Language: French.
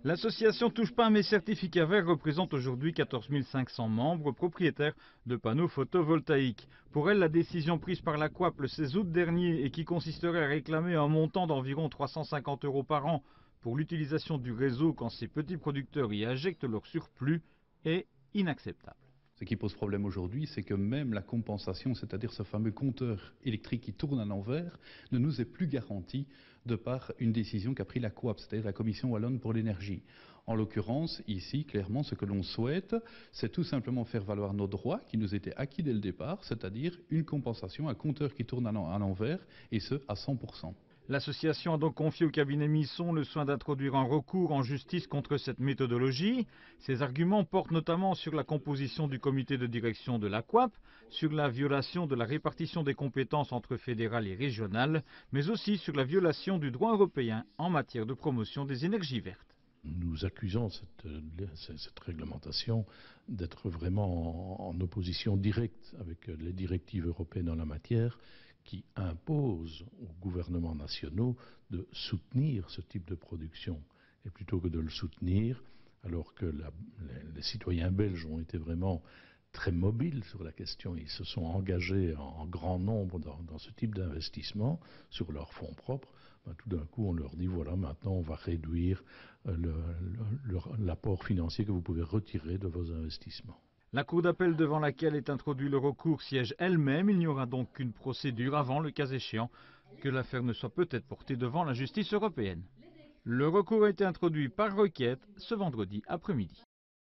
L'association Touche pas à mes certificats verts représente aujourd'hui 14 500 membres propriétaires de panneaux photovoltaïques. Pour elle, la décision prise par la COAP le 16 août dernier et qui consisterait à réclamer un montant d'environ 350 € par an pour l'utilisation du réseau quand ces petits producteurs y injectent leur surplus est inacceptable. Ce qui pose problème aujourd'hui, c'est que même la compensation, c'est-à-dire ce fameux compteur électrique qui tourne à l'envers, ne nous est plus garantie de par une décision qu'a prise la COAP, c'est-à-dire la Commission wallonne pour l'énergie. En l'occurrence, ici, clairement, ce que l'on souhaite, c'est tout simplement faire valoir nos droits qui nous étaient acquis dès le départ, c'est-à-dire une compensation, un compteur qui tourne à l'envers, et ce, à 100%. L'association a donc confié au cabinet Misson le soin d'introduire un recours en justice contre cette méthodologie. Ces arguments portent notamment sur la composition du comité de direction de la COAP, sur la violation de la répartition des compétences entre fédérales et régionales, mais aussi sur la violation du droit européen en matière de promotion des énergies vertes. Nous accusons cette réglementation d'être vraiment en opposition directe avec les directives européennes en la matière qui imposent aux gouvernements nationaux de soutenir ce type de production. Et plutôt que de le soutenir, alors que les citoyens belges ont été vraiment très mobiles sur la question, ils se sont engagés en grand nombre dans ce type d'investissement sur leurs fonds propres, tout d'un coup on leur dit voilà, maintenant on va réduire l'apport financier que vous pouvez retirer de vos investissements. La cour d'appel devant laquelle est introduit le recours siège elle-même. Il n'y aura donc qu'une procédure avant, le cas échéant, que l'affaire ne soit peut-être portée devant la justice européenne. Le recours a été introduit par requête ce vendredi après-midi.